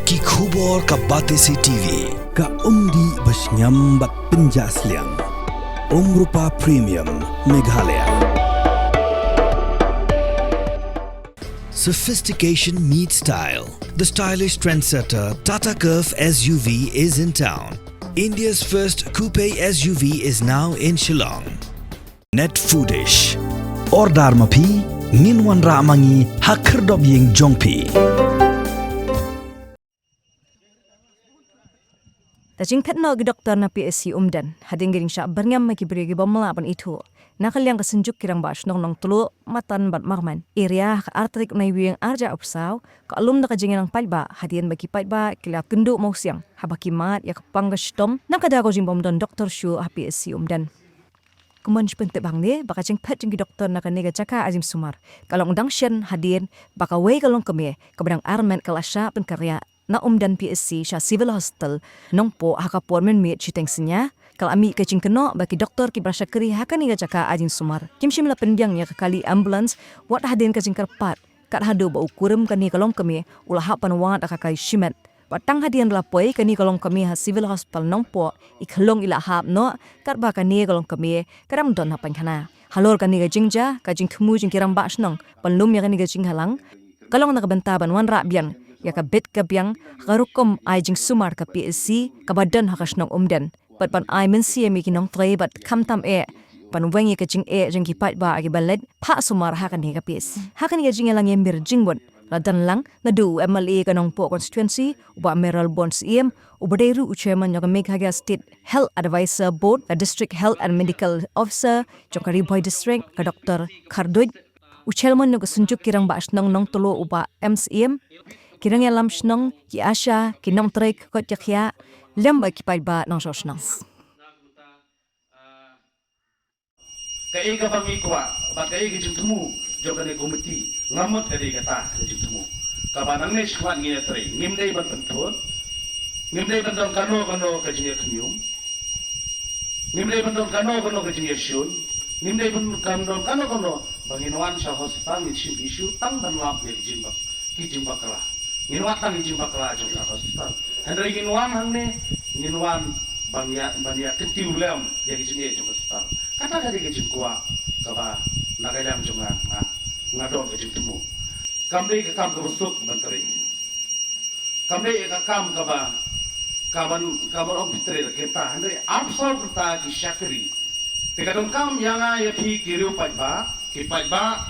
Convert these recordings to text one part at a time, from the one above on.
Ki khubor ka Batesi TV. Ka umdi bas nyambat penjaslian. Rupa Premium Meghalaya. Sophistication meets style. The stylish trendsetter Tata Curve SUV is in town. India's first coupe SUV is now in Shillong. Net Foodish. Ordar mapi, nginwan ramangi hakerdob ying jongpi. Tajing petno gi doktor na PSC umdan hading giring sya berngam maki beri gi bomla pan itu nakal yang kesenjuk kirang bas nong tulu matan bat marman area artrik nai wiang arja upsau ka alum na kajing yang palba hadian baki palba kila kendu mau siang habaki mat ya kapang gastom nakada ko jing bomdon doktor syu PSC umdan kuman pente bang ne baka jing pet jing gi doktor na kanega jaka azim sumar kalong undang syen hadian baka wei kalong keme kabadang armen kalasya pen karya na umdan PSC sya civil hospital nongpo haka pormen mit chitengsinya kal ami kecing keno baki doktor ki brasha keri haka ni jaka ajin sumar kim shimla pendiang ya kali ambulance wat hadin kecing karpat kat hadu ba ukurum kani kalong kami ulah hapan wat aka kai shimet patang hadian lapoi kani kalong kami ha civil hospital nongpo ikhlong ila hap no kat ba kani kalong kami karam don hapan khana halor kani gajingja kajing thmu jing kiram ba snong panlum ya kani gajing halang kalong nakabenta ban wan ra biang ya ka bet ka biang garukom ai jing sumar ka PSC ka badan hakasnong umden pat pan ai men si mi kinong tre bat kamtam pan wengi ka jing jing ki pat ba agi balet pha sumar hakan ni ka PSC hakan ni jing lang yemir jingbon ladan lang na du MLA ka nong po constituency uba meral bonds ubaderu chairman ya ka Meghalaya State Health Advisor Board the District Health and Medical Officer Jokari Boy District ka Dr. Khardoj uchelman no ka sunjuk kirang ba asnong nong tolo uba MCM kirang ya lamsnong ki asha ki nong trek ko jakya lamba ki palba nong sosnong kai ka bangi kwa ba kai ki jintmu jogane komiti ngamot ade kata jintmu ka banang ne shwan ngi tre ngimdei ban pentot ngimdei ban don kano ka jinge khnyum ngimdei ban don kano ka jinge shun ngimdei ban don kano banginwan sa hospital ni chim isu tang ban lap ne jimbak ki jimbak kala nginwan tang jimbak kala jong sa hospital handai nginwan hangne nginwan banya kentiu lem ya ki jinge jong hospital kata kali ke jingkua kaba nakayam jonga ngadon ke jingtemu kamdei ke kam ke busuk menteri kamdei ke kam kaba kaban om pitre kita handai absol berta ki syakri tekadon kam yanga ya pi kiru pajba ki pajba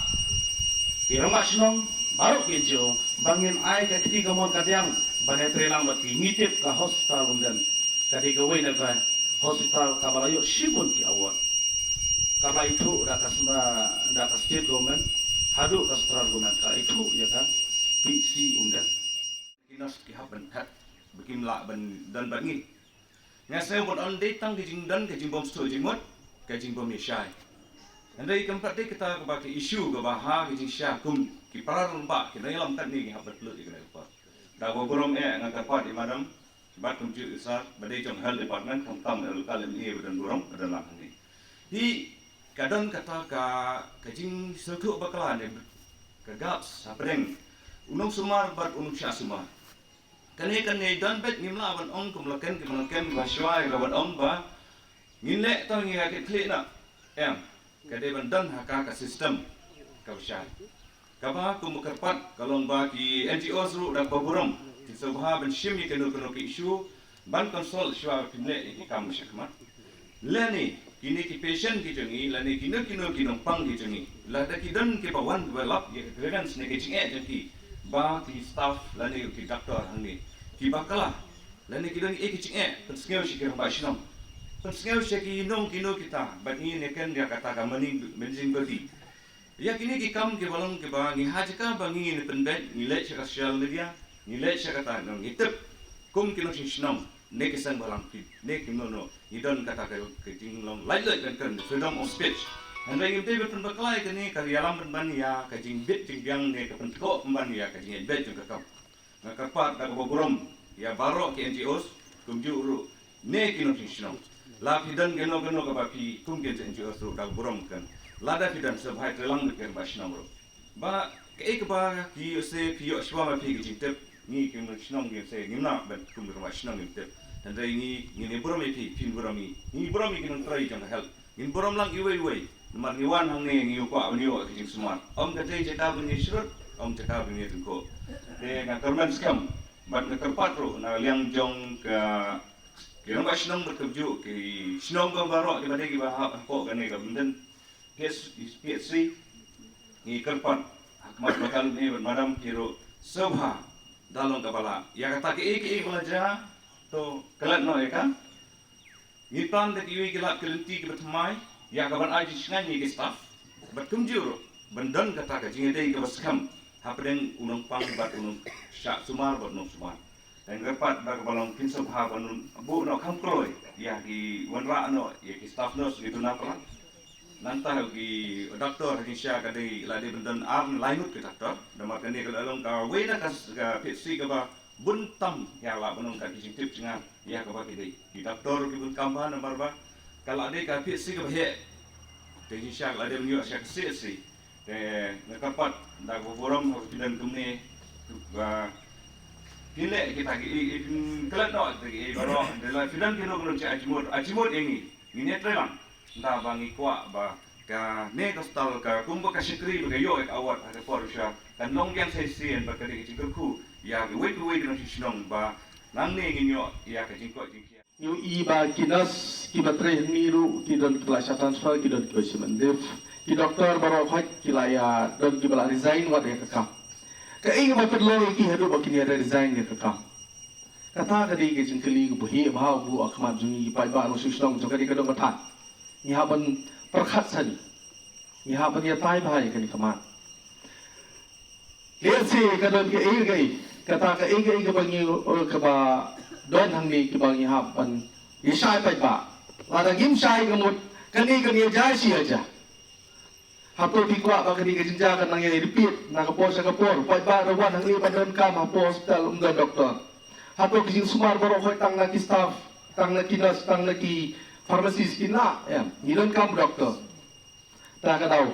kirama sinong baru kejo bangin ai ke ketiga mon kadyang banetre lang bati ngitip ka hospital undan katiga wei na ka hospital kabalayo shibun ki awon kaba itu dah ke state government hadu ke central government kala itu ya kan PC undan kinas ki haban hat bikin la ban dan bangi ngasai bon on day tang kijing dan kijing bom sto jingmot kijing bom ni syai andai keempat day kita ke isu ke baha kijing syah kum ki parar lomba ki dalam tan ni habat lu ki kena apa da borom ngan kapat di madam bat kum ju usar badai jong hal department kam tam lokal ni dan borom adalah ni di kadang kata kajing setu bakalan ni kagap sapreng unong sumar bat unong syah sumar kane dan bet ngimla ban ong kumlaken baswai ban ong ba ngile tang ngi hakit klik na kade ban dan haka ka sistem ka syah kaba kumukarpat kalong ba ki NGO suru dak baburam ti sabha ban shimi kanu ki isu ban konsol syah pinle ki kam syakmat lani kini ki patient ki jengi lani kino kinong pang ki jengi la da ki dan ki pawan develop ye kegan sne ki jeng ki ba ki staff lani ki doctor hangi ki bakala lani ki dan ki jeng pensngeu shi ki ba shinam pensngeu shi ki nong kino kita bani ne kan dia kata ka mani benzing body ya kini ki kam ki balong ki ba ngi hajka bangi ne pendet nilai shi social media nilai shi kata nong itep kum kino shinam ne ki sang balang ki ne ki no idon kata ke jinglong lai kan freedom of speech and when you be pen baklai ke ni kali alam ban ya ka jing bit jing biang ne ka pen ko ban ya ka jing bet jung ka kapat da borom ya baro ke NGOs kumju uru ne ki no shinong la fidan geno ka ba pi kum ke NGOs ru da borom kan la da fidan se bhai telang ke ba shinong ru ba ke ba ki se pi yo shwa ma pi ke jing tep ni kim shnong ge se ngimna ben kum ro shnong ge dan dai ni borom pi fin boromi ni boromi kin trai jang hel in borom lang iwei mar ni wan hang ne ngi ko abni o kin smart om ka dai jeta bunyi shrut om jeta bunyi ko de na karman skam bat na karpatro na liang jong ka kirang ba shnong berkeju ki shnong ba baro di badai ki ba ko kan ne ka benden PS3 ni karpat hakmat bakal ne madam kiro sabha dalong kapala ya kata ke belajar to kelat no ya kan ni plan de ki kelat kelenti ke bertemai ya kaban aji shngai ni ke staff berkumjur bendan kata ke jingedai ke baskam hapren unang pang bat unang syak sumar bat unang sumar dan kerpat bag balong pinsel ha banun bu no kam kroi ya ki wanra no ya ki staff nurse gitu napra nanta ki doktor ki sya ka dei lade bendan arm lainut ki doktor damar kan ni ka along ka wena ka psi ka ba buntam ya la banun ka ki tip singa ya ka ba ki dei ki doktor ki bun kampa nambar ba kalau ade ka psi ka ba he te sya lade menyu sya si te nakapat da go forum ho pidan tumne ba Kile kita kelat no ki baro dalam fidan kino belum ajimur ini trelang nda bangi kwa ba ka ne ka stal ka kumba ka shikri ba yo ek awat ada porusha kan nong yang sesien ba ka ki ku ya we no shishnong ba nang ne nginyo ya ka jingko jingkia Yung iba kinas kibatre miru kidon kelasya transfer kidon kibasimandev ki doktor baro khaj kilaya don kibala resign wat ya kakam Kaing mapat lo ki hadu bakin ya resign ya kakam kata kadi ke jingkeli bu hi ba bu akmat jungi pai ba no shishnong jong kadi kadong batat ni haban perkhat sani ni haban ya tai bhai kani kamat lesi kadon ke ai gai kata ka ai gai ke bangi ka ba don hang ni ke bangi haban ni sai pai ba la gim sai gamut kani jai si aja hapo pikwa ba kani jinja kan nang repeat na kapor sa kapor pai ba rawan hang ni padon kam hapo hospital umga doktor hapo kijing sumar baro khoi tang na ki staff tang na kinas tang na ki pharmacist kina ya nilon kam doktor ta ka daw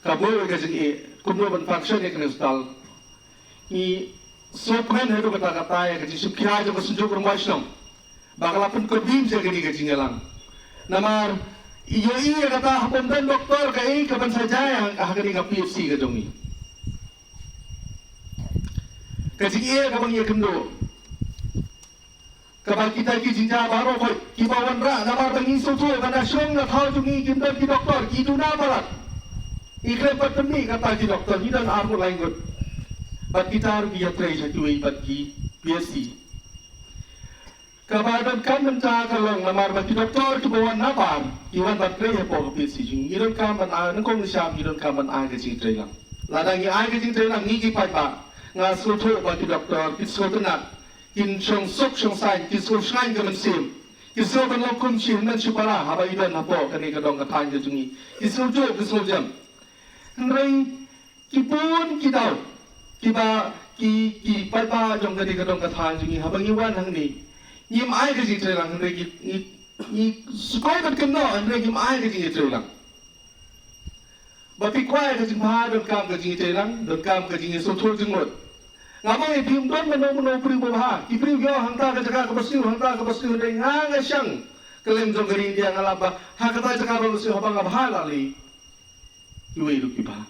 ka boy ka jing kumno ban function ek ne hospital i so pen hedo kata kata ya ka jing subkya jo ka sunjok rum waisnom bakala pun ko dim je gani ka jingalang namar iyo kata hapon dan doktor ka kapan saja yang hakani ka PFC ka jongi ka jing ka bang ye kumno Kapag kita ki jinja baro ko ki bawan ra namar bangin soto kana syong na thau jungi kimdar ki doktor ki duna barat ikre patni kata ki doktor ni dan armo laingot bat kita ru ki yatre sa tuwi bat ki PSC kabadan kan menca kalong namar bat ki doktor ki bawan na bar ki wan bat kre po PSC jing iron kam ban a nangkong syam iron kam ban a ga jing trelang ladang ni a ga jing trelang ni ki pai ba nga soto bat ki doktor ki soto na in chong sok chong sai ki so shine ga man sim ki so kan lo kum chi nan chi para ha ba idan na po kan ni ka dong ka tan ga jungi ki so jo ki so jam nrai ki pun ki dau ki ba ki pa pa jong ga ni ka dong ka tan jungi ha ba ngi wan hang ni mai ga ji tre lang nrai ki sukai ban kan no nrai ki mai ga ji tre lang ba pi kwai ga ji ma don kam ga ji tre lang don kam ga ji so thol jing lot Ngamo ipim don mano pri boha ipri yo hangta ka jaga ka basni dei nga syang kelem jong gari dia ngalaba ha kata jaga ro si habang abhala li iwi lu kiba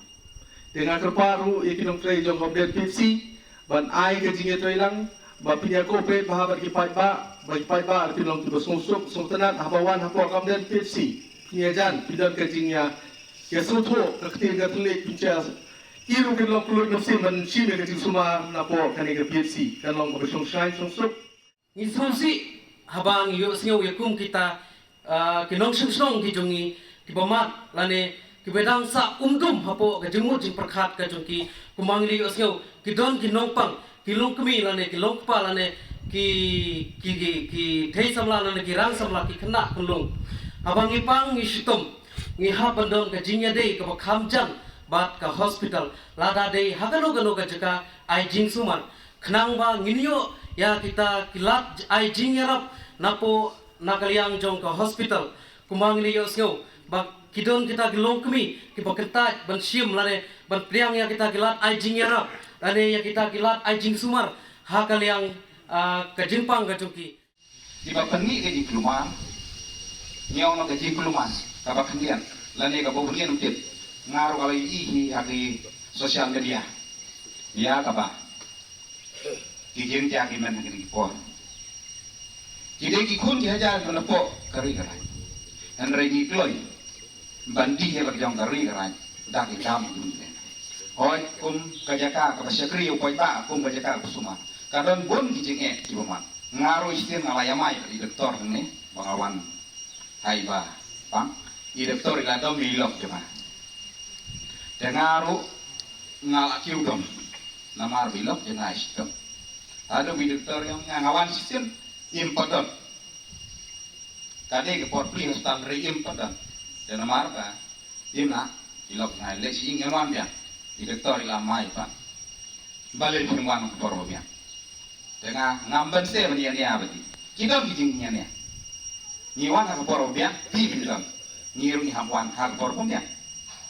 dengan kerparu ikinong trei jong komdet PFC ban ai ka jinge trei lang ba pinya ko pe ba ba ki pai ba tinong ki bosungsuk sultanat habawan hapo komdet PFC pinya jan pidan ka jingya ya sutho ka ketiga tulik pincha Iru kan long keluar nafsi man sini ke suma na po kani ke PFC kan long bersong shine song sok ni somsi habang yo singaw yakum kita kinong song ki jongi ki bamat lane ki bedang sa hapo ka jengmut jing perkhat ka jongki kumangli yo singaw ki don ki nongpang ki long kemi lane ki long pa lane ki thei samla lane ki rang samla ki khna kulong habang ipang ni shitom ni ha bandon ka jingya dei ka bakham jang bat ka hospital lada dei hagano gano ka jaka ai jing suman khnang ba nginyo ya kita kilat ai jing yarap napo nakaliang jong ka hospital kumang ni yo sngo ba kidon kita gilong kemi ki bakenta ban siam lane ban priang ya kita kilat ai jing yarap lane ya kita kilat ai jing sumar kaliang kejimpang kejungki. Iba pengi ke di keluman, nyong nak ke keluman, kabak kendian, lani kabak kendian mungkin ngaruh kalau ihi hari sosial media, ya kabak, kijeng jagi men mungkin kipon, jadi kikun dihajar menepo kari kerai, dan regi kloi, bandi he bagi jong kari kerai, dah kita mungkin, hoi kajaka kabak syakri upay ba kajaka kusuma, kadang bon kijeng kiboman. Ngaruh istilah ngalayamai di doktor ini bangawan haiba pang di doktor ilado milok cuma dengaruh ngalaki udom nama milok jenah istom ada di doktor yang ngawan sistem impotent tadi ke port pli hospital re impotent dan nama apa imna ilok ngai si ingin dia di doktor ilamai pak balik pengwan ke porobia dengan ngamben se bani ania bati kita kijing nia niwan hak poro biang ti bilang niru ni hamwan hak poro biang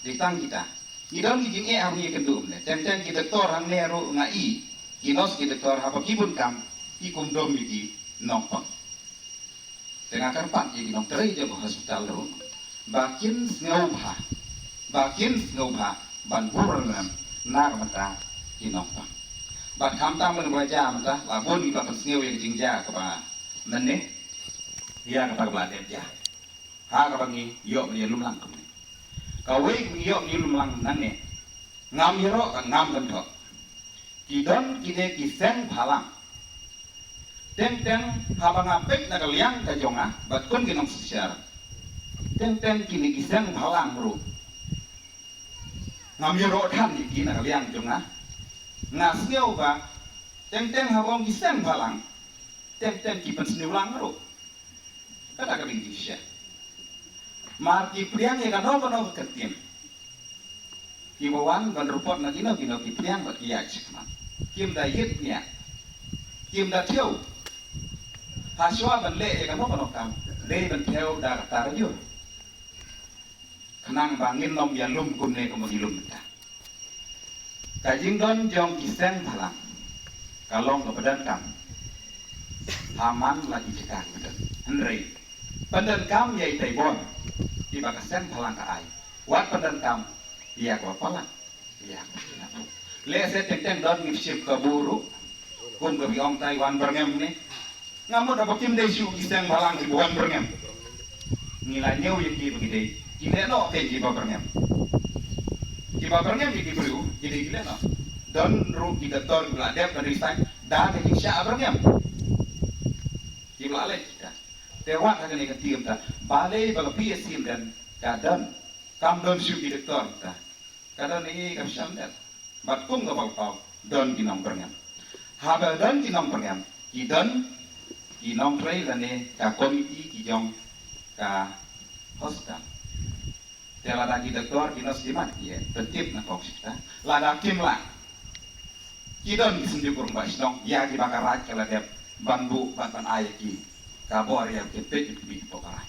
ditang kita idon kijing ami kendum le ten kita tor hang neru ngai kinos kita tor apa kibun kam ikum dom iki nompang dengan karpan jadi nong teri je hospital ru bakin ngobha ban buran nar mata kinompang bat kam tam men baca mata labon di bapak sengeu yang jingja kepa nene ya kepa belade ja ha kepa ngi yo ni lumlang kum ka we ngi yo ni lumlang nane ngam hero ngam kan tho kidon kide kiseng phalang teng habang apek na kaliang ka jonga bat kun ginong sosial teng kini kiseng phalang ru ngam hero than iki na kaliang jonga ngasngeu ba teng habang kiseng phalang teng kipen sniulang ru kata kabing kisya marki priang ya kano ketim kibawan ban report na kino ki priang ba kiya chikma kim da yit nya kim da theo haswa ban le ya kano kam le ban theo da tar yo kenang bangin nom ya lum kunne ko magilum ta kajing don jong kiseng phalang kalong kepadan kam haman lagi cekak bedan henry padan kam yai taibon di bakasen phalang ka ai wat padan kam iya ko phalang iya le se teng don ngipsip ka buru kum ka biong taiwan berngem ni ngamut apa kim dei su kiseng phalang di buan berngem ngila nyeu yang ki begide kide no ke ki berngem kiba berngem di buru jadi gila no don ru kita tor beladep dari sang dah ke kisah berngem kibla le kita tewa ka ni ketim ta balai bala PSC dan kadon kam don su di doktor ta kadon ni ka syam dat bat kum ga pau don kinong berngem habel don kinong berngem kidon kinong trei la ne ka komiti ki jong ka hospital lada di doktor kinos di mana ya tertib na kok kita lada kim lah kidon disenjuk kurang bas dong ya di bakar raj kalau dia bambu ban ayaki kabor ya kepet di pokarai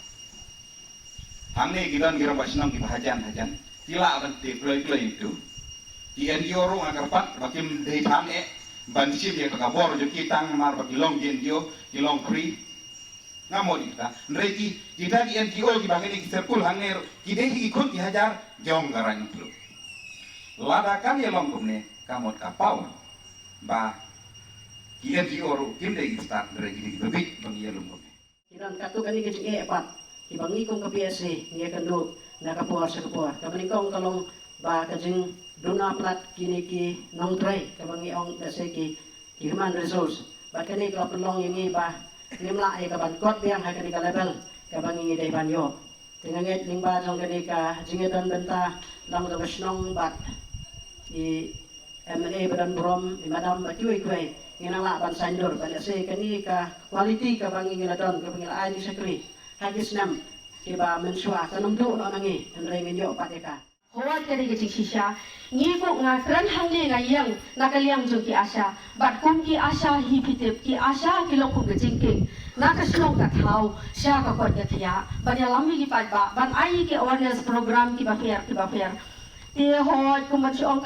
hamne kidon kurang bas dong di hajan tila akan play itu di NGO ru agar pat bakim dei pan ban sim ya kabor jo kitang mar bagi long NGO long free ngamo kita nreki kita di NGO ki bagani ki serkul hanger ki dei ki kun ki hajar jong garang plu lada kan ya long kumne kamot kapau ba ki NGO ru kim dei ki start nreki ki bebit bang ya lum kumne kiran katu kani ki jing pat ki bangi kong ka PSC ngi kandu na kapuar sa kapuar kabani kong kalong ba kajing dona plat kini ki nong tray kabangi ong dase ki human resource ba kani ka pelong yang ba nimla ay kaban kot biang ha kani ka level kabangi dai banyo tinganget lingba jong kani ka jingetan benta lang da basnong bat i MNA badan brom i madam batiwi kwai nginang la ban sandur ban se kani ka quality kabangi ngiladon kabangi la ay sekri hagis nam kiba mensua kanum do no nangi andrai nginyo pateka Hawat kari kecik sisa, ngi ko nga kran hangne nga yang nakaliang jo ki asa, bat kum ki asa hipitip ki asa kilok kum kecingking, nakaslong kathau, siya kakot katya, ban yalami ki padba, ban ayi ki awareness program ki bafer, Tia hoi kumat siong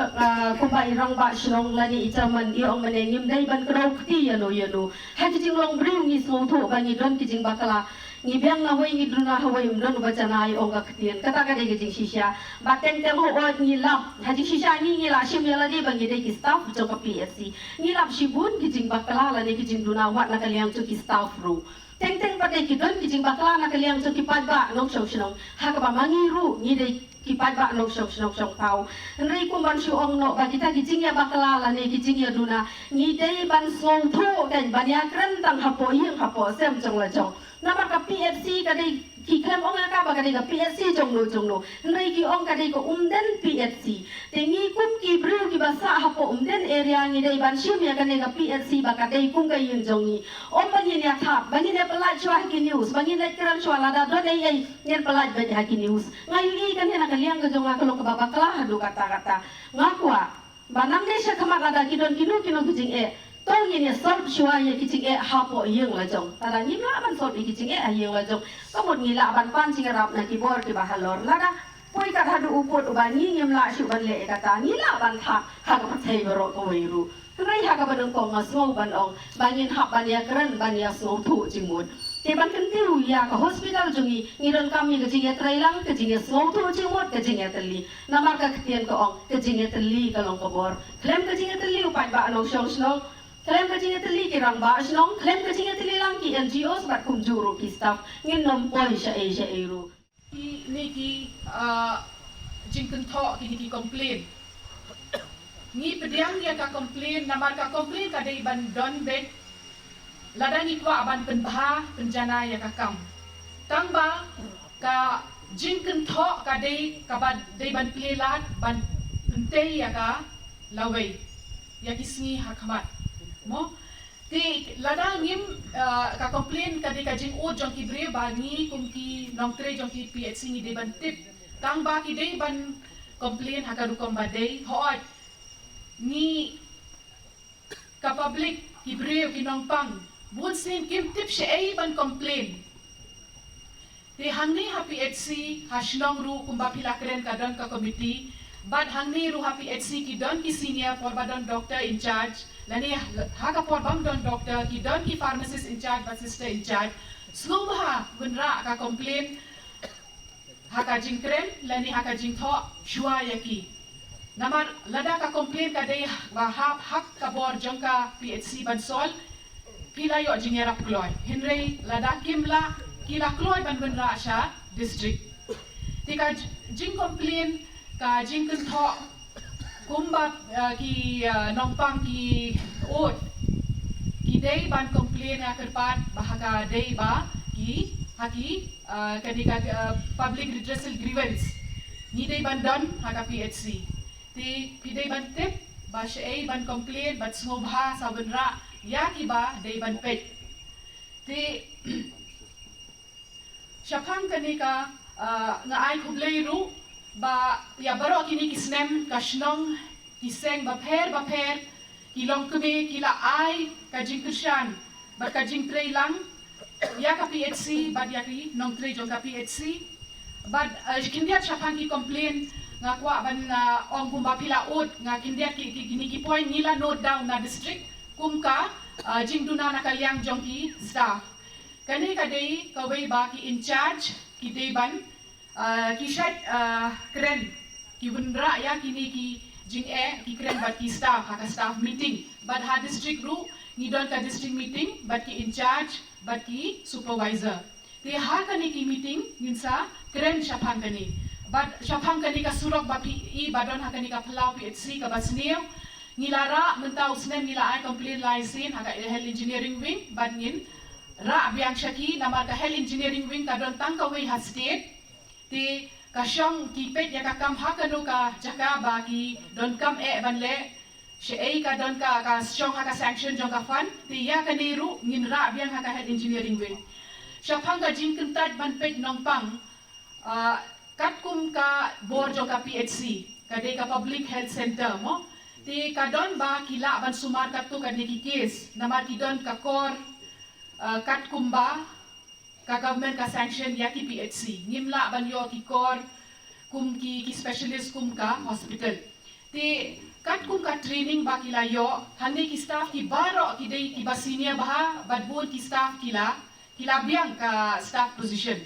kumbai rang ba siong lani icaman iong menengim dai ban kerau kti yano. Hai kijing long bring ni slow tu bangi don kijing bakala. Ngi biang na hoi ngi druna hoi umdon bacana iong ka ktian. Kata kade kijing shisha. Bateng teng hoi ngi lap. Haji shisha ni ngi la shim yala di bangi dai ki staff jong ka PSC. Ngi lap shibun kijing bakala lani kijing druna wat na kaliang tu ki staff ru. Teng pada kidon kijing bakla na kaliang tu kipad ba nong shong shong ha ka ba mangiru ni dei kipad ba nong shong tau nrei ku man shu ong no ba kita kijing ya bakla la ne kijing ya duna ni dei ban song thu kan ban ya kren tang hapo yeng hapo sem chong la chong na ma ka PFC ka dei ki klem ong ka ba ka dei ka PFC chong no nrei ki ong ka dei ko umden PFC tengi kum ki bru ki ba sa hapo umden area ni dei ban shim ya ka dei ka PFC ba ka dei kum ka yin jong ni om ban yin ya thap ban yin pelaj chua haki news bangin lek keran chua lada do dei ai nyen pelaj ban haki news ngayu i kan hena kaliang ke jonga kalau ke babak lah hadu kata-kata ngakwa banam ne sha khamat lada kidon kinu kijing tong yin ya solve chua ya kijing hapo yeng la jong tada ni la ban solve kijing yeng la jong kamot ngi la ban pan sing rap na kibor ki bahalor lada poi kat hadu upot ubani nyem la shu ban le kata ni la ban tha ha ka pathai baro ko wiru rai ha ka ban kong ngau ban ong bangin hap ban ya keren ban ya snow thu jingmut te ban kan tiu ya ka hospital jungi ngiron kami ke jinga trailang ke jinga snow thu jingmut ke jinga teli namar ka ketian ko ong ke jinga teli ka long kobor klem ke jinga teli upai ba no shong snong klem ke jinga teli ki rang ba snong klem ke jinga teli lang ki NGOs bat kum juru ki staff ngin nom poi sha eru ki ni ki jingkan tho ki complain ni pediang dia ka complain namar ka complain ka dei ban don bet ladang ikwa ban penbha penjana ya ka kam tangba ka jingkan tho ka dei ka ban dei ban pelat ban pentei ya ka lawei ya kisngi hakmat mo ti ladang ngim ka complain ka dei ka jing o jong ki bre ba ni kum ki nong tre jong ki PHC ni dei ban tip tangba ki dei ban complain hakaru kom ba dei hoat ni ka public ki breu ki nong pang bun sin kim tip she ai ban complain te hangni ha PHC ha shnong ru kumba pila kren ka don ka committee bad hangni ru ha PHC ki don ki senior for badon doctor in charge lani ha ka for bam don doctor ki don ki pharmacist in charge ba sister in charge slow ha gunra ka complain ha ka jing kren lani ha ka jing tho shua yaki namar lada ka complain ka dei ba hak ka bor jong ka PHC ban sol pila yo jingera kloy henry lada kimla kila kloy ban ra sha district tika jing complain ka jing kun tho kumba ki nongpang ki ot ki dei ban complain ya kerpat bahaka dei ba ki haki kadika public redressal grievance ni dei ban don haka PHC ti pidei ban tip ba siya ban complain bat smobha sa benra ya kiba dei ban pet ti syapang kanika nga ai kublei ru ba ya baro kini kisnem kashnong kiseng ba pher kilong kube kila ai kajing kushan ba kajing trei lang ya ka PHC ba ya ki nong trei jong ka PHC ba kindiat syapang ki complain nga kwa ban ong kumba pila ut nga kindiat ki kini ki point nila note down na district kumka jingduna na kalyang jongki staff kani kadei kawai ba ki in charge ki deban ki shat kren ki bunra ya kini ki jing ki kren ba ki staff ha ka staff meeting but ha district ru ni don ka district meeting but ki in charge but ki supervisor te ha kani ki meeting nginsa kren syapang kani but syapang kani ka surok ba pi badon ha kani ka plau PHC ka basneo nilara mentau snem nila ai complete license ha ka health engineering wing but ngin ra biang syaki nama ka health engineering wing ka don tangkawai ha state ti ka syong ki pet ya ka kam ha kanu ka jaka ba ki don kam ban le she ka don ka syong ha ka sanction jong ka fan ti ya ka niru ngin ra biang ha ka health engineering wing syapang ka jing kentat ban pet nong pang katkum ka bor jong ka PHC ka de ka public health center mo ti kadon ba kila ban sumar katu ka di case nama ti don ka kor katkum ba ka government ka sanction ya ki PHC ngimla ban yo ki kor kum ki specialist kum ka hospital ti kat kum ka training ba kila yo hande ki staff ki baro ki dei ki basinia bah badbun ki staff kila biang ka staff position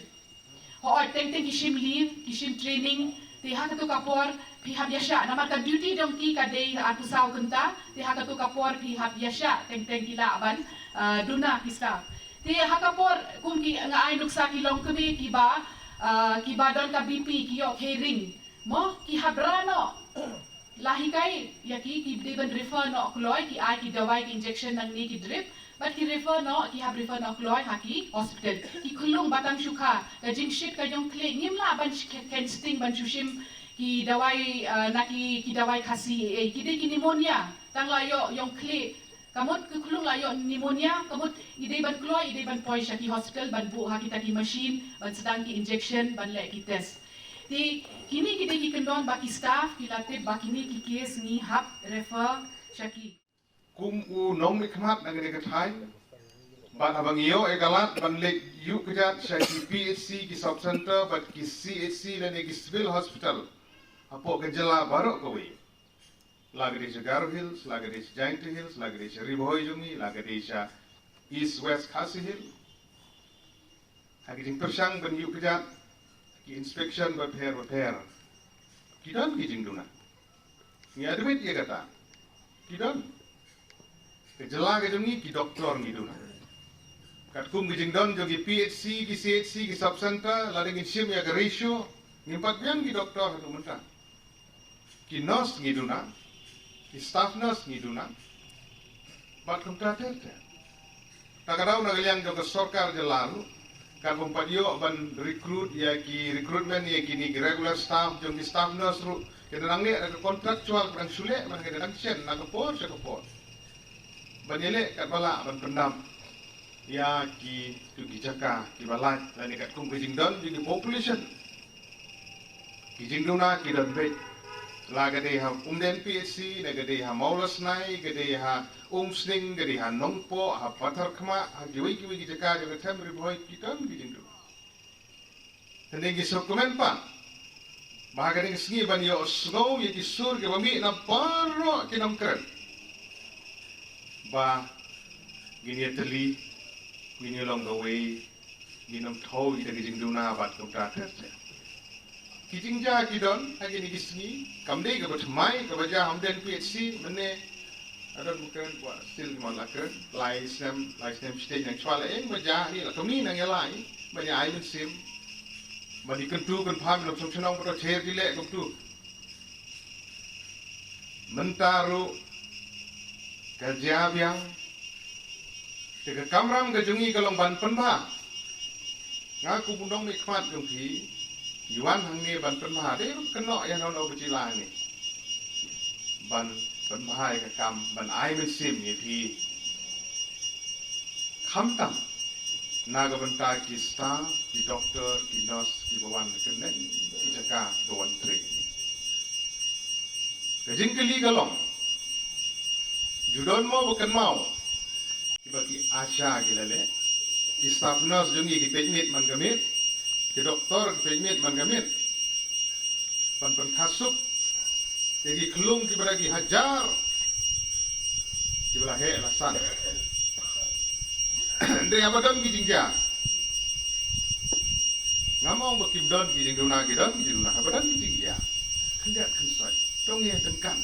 ho teng ki shim leave ki shim training ti ha ka tu kapor pi hab yasha nama ka duty dong ki ka dei atu saw kenta ti ha ka tu kapor pi hab yasha teng kila ban duna ki staff ti ha kapor kum ki nga ai nuksa ki long kemi ki ba don ka BP ki yo hearing mo ki habrano lahi kai ya ki deban refer no kloi ki ai ki dawai ki injection nang ni ki drip but ki refer no ki have refer no kloi ha ki hospital ki khulung batang shuka ka jing shit ka jong kle ngimla ban can sting ban shushim ki dawai na ki dawai khasi ki de ki pneumonia tang la yo yong kle kamut ke khulung la yo pneumonia kamut ide ban kloi ide ban poi sha ki hospital ban bu ha kita ki machine ban sedang ki injection ban le ki test ti kini kita ki kendon baki staff ki latip baki ni ki case ni hap refer shaki kum u nong mi khmat nang ne ka thai ban abang yo egalat ban le yu kejat shaki PHC ki sub center bat ki CHC le ne ki civil hospital apo ke jela baro ko wi lagi di Garo Hills lagi di Giant Hills lagi di Riboy Jungi lagi di East West Khasi Hill hagi jing tersang ban yu kejat ki inspection repair kidon ki jing duna ni admit ye kata kidon ke jela ke jungi ki doktor ni duna kat kum ki jing don jogi PHC ki CHC ki sub center la ding sim ya ke ratio ni pat biang ki doktor tu mentang ki nurse ni duna ki staff nurse ni duna bat kum ta terte takarau na galiang jo ke sarkar je lalu kan bumpadio ban recruit ya ki recruitment ya ki ni regular staff jong ki staff nurse ru kedang ni ada contractual ban sule ban kedang chen na ko por se ko por ban yele kat bala ban pendam ya ki tu ki jaka ki balai la ni kat kum ki jingdon ji population ki jingdona ki dan be la ga de ha umden PSC na ga de ha maulas nai ga de ha sning ga de ha nongpo ha pathar khma ha ki wi ki jaka jo ga tham ri boy ki tan ki jingdo tende ki dokumen pa ba ga de sngi ban yo snow ye ki sur ke bami na paro ki nam kren ba gini teli gini long the way ginam thau ida ki jingdona bat ko ta tete kijingja kidon hagi ni gisni kamde ke batmai ke baja hamden PHC mene ada bukan buat still malakar live stem stage yang chwala eng baja ni la kami nang yalai baja ai min sim bani kentu kan pham lo som chnong ko cher dile ko tu mentaru kerja biang ke kamram ke jungi kalong ban penba ngaku bundong mi khmat jong thi Yuan hang ni ban penmaha de keno ya no becilang ni ban penmaha ke kam ban ai min sim ni thi kham tam naga banta ki staff ki doctor ki nurse ki bawan ke nen ki jaka bawan tre ke jingkeli galong judon mo bukan mau ki bagi asha gilale ki staff nurse jungi ki pejmit man gamit ki doktor pejmit man gamit pan khasuk jadi kelung ki beragi hajar ki belahe alasan ndre abadon ki jingja ngamong ba ki don ki jingduna ki don ki jingduna abadon ki jingja kendat kensoi tonge tengkan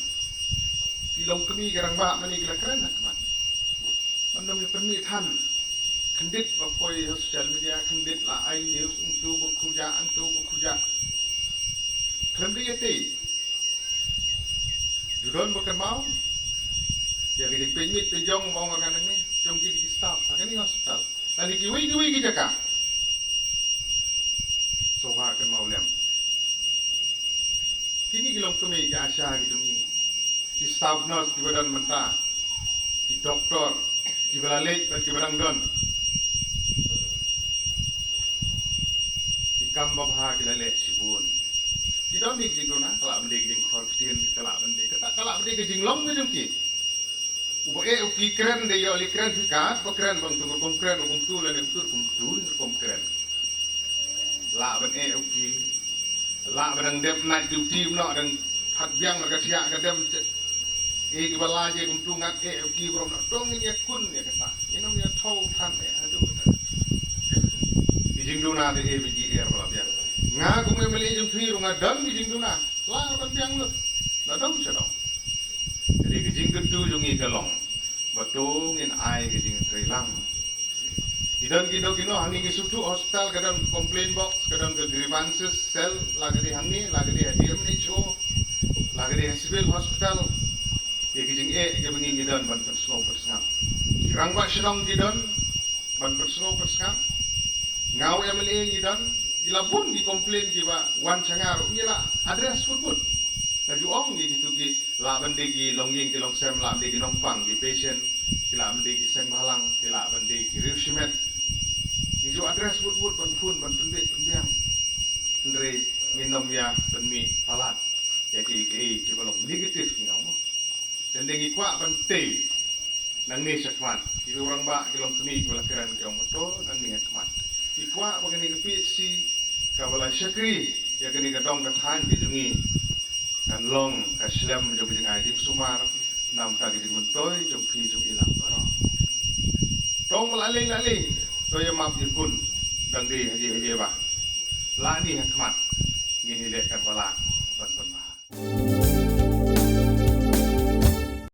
ki long kemi garang ba mani gila keren akman mandam ni permi than kendit bapoi sosial media kendit la ai news untuk bekerja keren dia teh judon bukan mau ya kita pemit pejong mau orang ni jom kita staff akan ni hospital lagi kiwi kita kah sofa akan mau lem kini kilong kami ke asya gitu ni ki staff nurse ki badan mentah ki doktor ki balalet dan ki barang don kamba bha ki lale sibun ki don dik jingona kala bende jing khor kitien kala bende ke jinglong ke jungki ubo uki keren de yo li keren fikat bo keren bang tu kom keren tu le ne tu kom keren la ben uki la badang dep night duty no dang hat biang ga tia ga dem ke bala je kum tungat ki brom no tong ni kun ya kata inom ya thau than ne adu ki jing duna de biji bala biang nga kum me le jing thri runga dan ki jing duna la ban biang lu la dong cha dong jadi ki jing tu jungi ka long batung in ai ki jing thri lang Idan kino hani ngi sutu hospital kadang complaint box kadang ke grievances cell lagi di hani lagi di DMHO lagi di civil hospital ye kijing ke bengi ngidan ban persno persngam kirang ba sidong ngidan ban persno persngam ngau ya meli ngidan gilabun gi complain gi ba wan changar ngila address food na juong gi gitu gi laban de gi longying ki longsem lam de gi nongpang gi patient kila bende gi seng malang kila bende gi riusimet Ijo address wood ban pun ban pendek pembiang ndre minom ya ban mi palat ya ki balong negatif ni ngau dan dengi kwa ban te nang ni sakmat ki orang ba ki long kemi bola keran ki ong moto nang ni sakmat ki kwa bagani ki si ka bala syakri ya kini ka dong ka than ki jungi kan long ka slam jo ki ai dim sumar nam ta ki mentoy jo pi jo ilang baro dong laling Toya map kun dang di haji ba la ni hakmat ngini le kan bala ban ban